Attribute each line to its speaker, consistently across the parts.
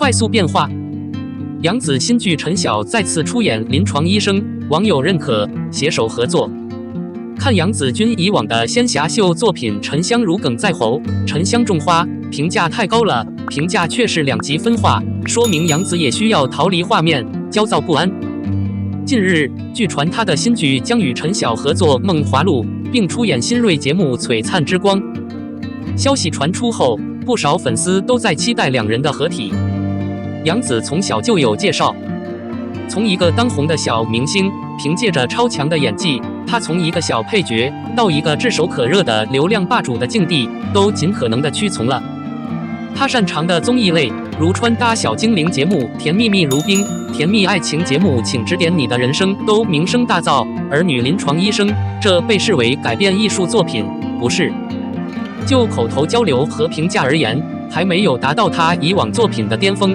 Speaker 1: 快速变化。杨紫新剧陈晓再次出演临床医生，网友认可，携手合作。看杨紫君以往的仙侠秀作品《沉香如鲠在喉》《沉香种花》，评价太高了，评价却是两极分化，说明杨紫也需要逃离画面，焦躁不安。近日，据传她的新剧将与陈晓合作《梦华录》，并出演新锐节目《璀璨之光》。消息传出后，不少粉丝都在期待两人的合体。杨紫从小就有介绍，从一个当红的小明星，凭借着超强的演技，她从一个小配角到一个炙手可热的流量霸主的境地，都尽可能的屈从了。她擅长的综艺类，如穿搭小精灵节目《甜蜜蜜如冰》、甜蜜爱情节目《请指点你的人生》都名声大噪，而女临床医生，这被视为改编艺术作品，不是。就口头交流和评价而言，还没有达到她以往作品的巅峰。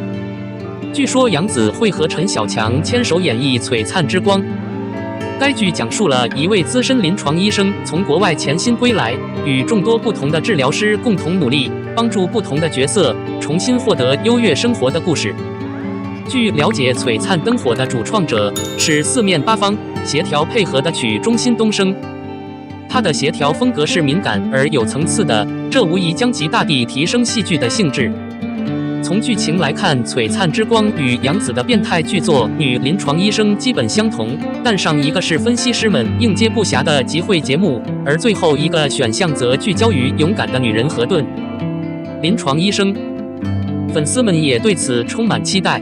Speaker 1: 据说杨紫会和陈小强牵手演绎《璀璨之光》。该剧讲述了一位资深临床医生从国外潜心归来，与众多不同的治疗师共同努力，帮助不同的角色重新获得优越生活的故事。据了解，璀璨灯火的主创者是四面八方协调配合的曲中心东升，他的协调风格是敏感而有层次的，这无疑将其大地提升戏剧的性质。从剧情来看，《璀璨之光》与杨紫的变态剧作《女临床医生》基本相同，但上一个是分析师们应接不暇的集会节目，而最后一个选项则聚焦于勇敢的女人和盾。临床医生，粉丝们也对此充满期待。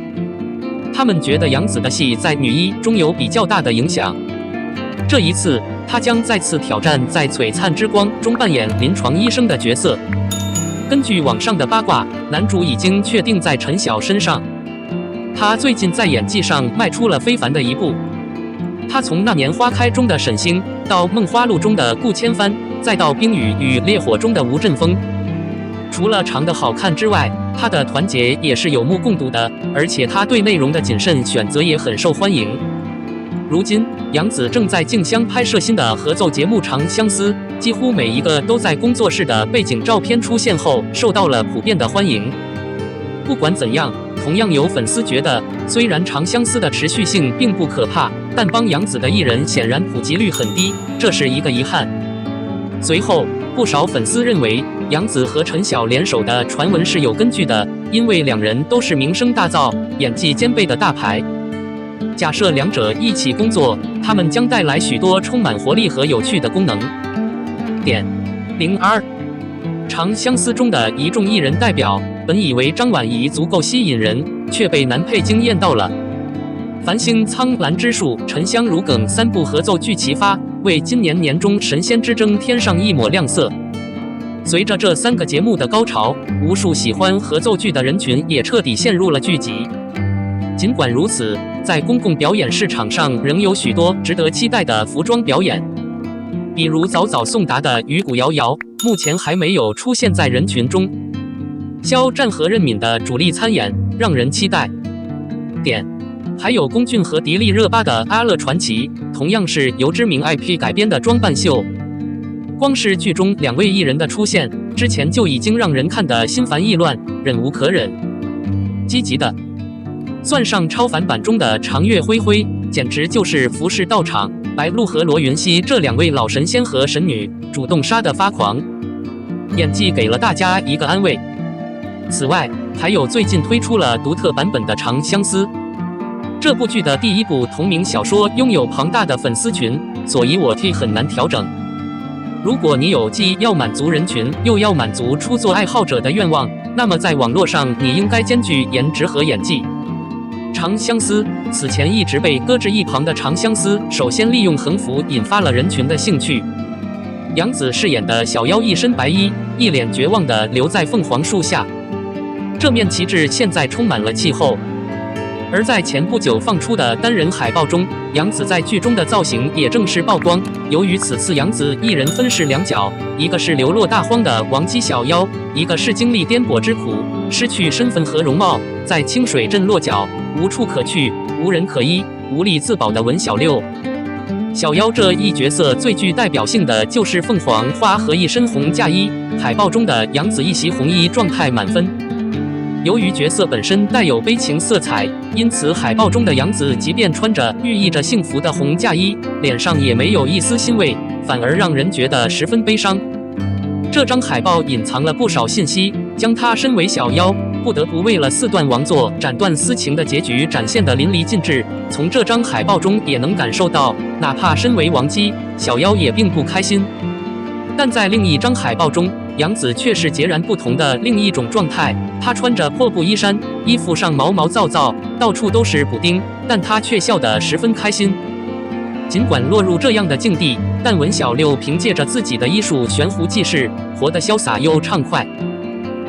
Speaker 1: 他们觉得杨紫的戏在女一中有比较大的影响，这一次她将再次挑战在《璀璨之光》中扮演临床医生的角色。根据网上的八卦，男主已经确定在陈晓身上。他最近在演技上迈出了非凡的一步。他从《那年花开》中的沈星，到《梦花录》中的顾千帆，再到《冰雨与烈火》中的吴镇峰。除了长得好看之外，他的团结也是有目共睹的，而且他对内容的谨慎选择也很受欢迎。如今，杨紫正在竞相拍摄新的合奏节目《长相思》，几乎每一个都在工作室的背景照片出现后受到了普遍的欢迎。不管怎样，同样有粉丝觉得，虽然《长相思》的持续性并不可怕，但帮杨紫的艺人显然普及率很低，这是一个遗憾。随后，不少粉丝认为，杨紫和陈晓联手的传闻是有根据的，因为两人都是名声大噪、演技兼备的大牌。假设两者一起工作，他们将带来许多充满活力和有趣的功能。02长相思中的一众艺人代表，本以为张晚怡足够吸引人，却被男配惊艳到了。繁星、苍兰之树、沉香如鲠三部合奏剧齐发，为今年年中神仙之争添上一抹亮色。随着这三个节目的高潮，无数喜欢合奏剧的人群也彻底陷入了剧集。尽管如此，在公共表演市场上仍有许多值得期待的服装表演，比如早早送达的鱼骨瑶瑶，目前还没有出现在人群中。肖战和任敏的主力参演让人期待。还有龚俊和迪丽热巴的《阿乐传奇》，同样是由知名 IP 改编的装扮秀。光是剧中两位艺人的出现，之前就已经让人看得心烦意乱，忍无可忍。积极的，算上超凡版中的长月辉辉，简直就是服饰到场，白鹿和罗云熙这两位老神仙和神女主动杀得发狂，演技给了大家一个安慰。此外，还有最近推出了独特版本的《长相思》。这部剧的第一部同名小说拥有庞大的粉丝群，所以我很难调整。如果你有既要满足人群，又要满足初作爱好者的愿望，那么在网络上你应该兼具颜值和演技。长相思，此前一直被搁置一旁的长相思，首先利用横幅引发了人群的兴趣。杨紫饰演的小妖一身白衣，一脸绝望地留在凤凰树下，这面旗帜现在充满了气候。而在前不久放出的单人海报中，杨紫在剧中的造型也正式曝光。由于此次杨紫一人分饰两角，一个是流落大荒的亡妻小妖，一个是经历颠簸之苦，失去身份和容貌，在清水镇落脚，无处可去，无人可依，无力自保的文小六。小妖这一角色最具代表性的就是凤凰花和一身红嫁衣，海报中的杨紫一袭红衣状态满分。由于角色本身带有悲情色彩，因此海报中的杨紫即便穿着寓意着幸福的红嫁衣，脸上也没有一丝欣慰，反而让人觉得十分悲伤。这张海报隐藏了不少信息，将她身为小妖，不得不为了4段王座斩断私情的结局展现得淋漓尽致。从这张海报中也能感受到，哪怕身为王姬，小妖也并不开心。但在另一张海报中，杨紫却是截然不同的另一种状态。她穿着破布衣衫，衣服上毛毛躁躁，到处都是补丁，但她却笑得十分开心。尽管落入这样的境地，但文小六凭借着自己的医术悬壶济世，活得潇洒又畅快。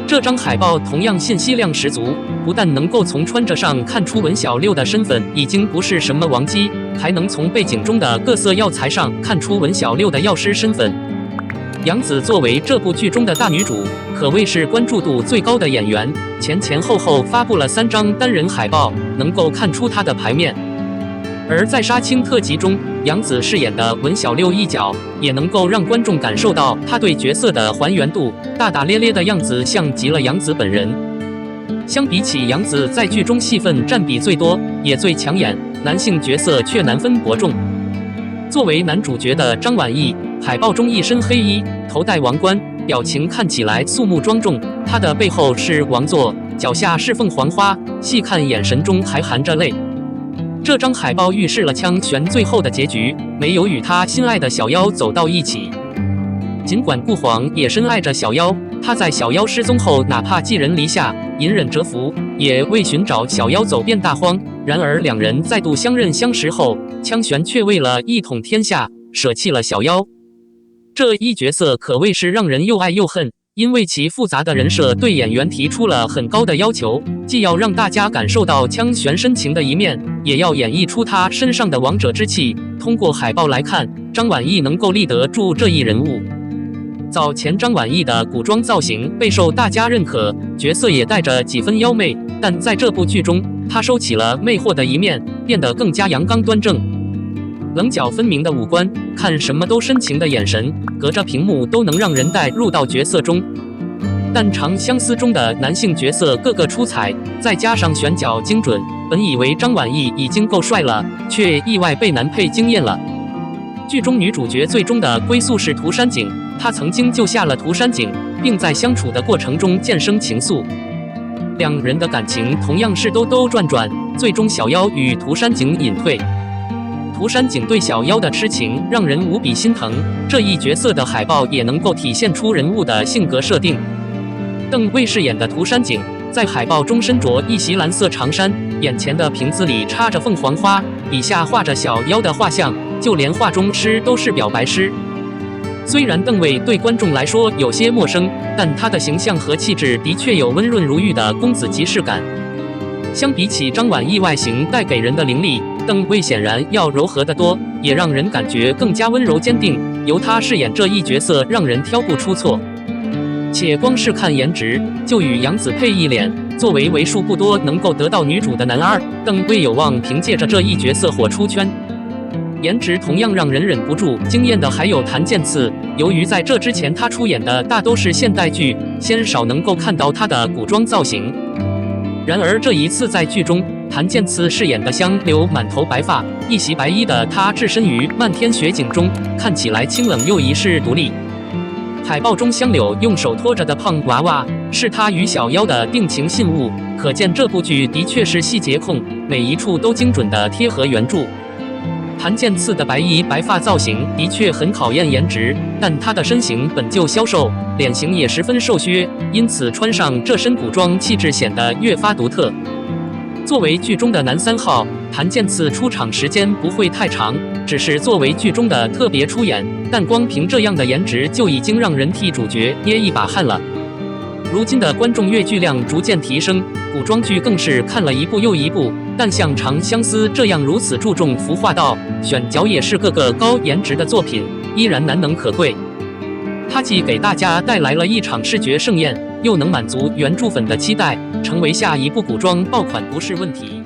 Speaker 1: 这张海报同样信息量十足，不但能够从穿着上看出文小六的身份已经不是什么王姬，还能从背景中的各色药材上看出文小六的药师身份。杨紫作为这部剧中的大女主，可谓是关注度最高的演员，前后发布了3张单人海报，能够看出她的牌面。而在杀青特辑中，杨紫饰演的文小六一角，也能够让观众感受到她对角色的还原度，大大咧咧的样子像极了杨紫本人。相比起杨紫在剧中戏份占比最多，也最抢眼，男性角色却难分伯仲。作为男主角的张晚意，海报中一身黑衣，头戴王冠，表情看起来肃穆庄重。他的背后是王座，脚下是凤凰花，细看眼神中还含着泪。这张海报预示了枪玄最后的结局，没有与他心爱的小妖走到一起。尽管顾黄也深爱着小妖，他在小妖失踪后，哪怕寄人篱下，隐忍蛰伏，也为寻找小妖走遍大荒。然而两人再度相认相识后，枪玄却为了一统天下，舍弃了小妖。这一角色可谓是让人又爱又恨，因为其复杂的人设对演员提出了很高的要求，既要让大家感受到枪玄深情的一面，也要演绎出他身上的王者之气。通过海报来看，张晚意能够立得住这一人物。早前张晚意的古装造型备受大家认可，角色也带着几分妖媚，但在这部剧中，她收起了魅惑的一面，变得更加阳刚端正。棱角分明的五官，看什么都深情的眼神，隔着屏幕都能让人带入到角色中。但《长相思》中的男性角色个个出彩，再加上选角精准，本以为张晚意已经够帅了，却意外被男配惊艳了。剧中女主角最终的归宿是涂山璟，她曾经救下了涂山璟，并在相处的过程中渐生情愫。两人的感情同样是兜兜转转，最终小妖与涂山璟隐退。涂山璟对小妖的痴情让人无比心疼，这一角色的海报也能够体现出人物的性格设定。邓为饰演的涂山璟，在海报中身着一袭蓝色长衫，眼前的瓶子里插着凤凰花，笔下画着小妖的画像，就连画中诗都是表白诗。虽然邓卫对观众来说有些陌生，但他的形象和气质的确有温润如玉的公子即视感。相比起张晚意外形带给人的凌厉，邓卫显然要柔和得多，也让人感觉更加温柔坚定。由他饰演这一角色，让人挑不出错。且光是看颜值，就与杨紫配一脸。作为为数不多能够得到女主的男二，邓卫有望凭借着这一角色火出圈。颜值同样让人忍不住惊艳的还有谭健次，由于在这之前他出演的大都是现代剧，鲜少能够看到他的古装造型。然而这一次在剧中，谭健次饰演的香留满头白发，一袭白衣的他置身于漫天雪景中，看起来清冷又遗世独立。海报中香柳用手托着的胖娃娃，是他与小妖的定情信物，可见这部剧的确是细节控，每一处都精准的贴合原著。谭健次的白衣白发造型的确很考验颜值，但他的身形本就消瘦，脸型也十分瘦削，因此穿上这身古装，气质显得越发独特。作为剧中的男3号，谭健次出场时间不会太长，只是作为剧中的特别出演，但光凭这样的颜值就已经让人替主角捏一把汗了。如今的观众阅剧量逐渐提升，古装剧更是看了一部又一部，但像《长相思》这样如此注重服化道、选角也是个个高颜值的作品，依然难能可贵。它既给大家带来了一场视觉盛宴，又能满足原著粉的期待，成为下一部古装爆款不是问题。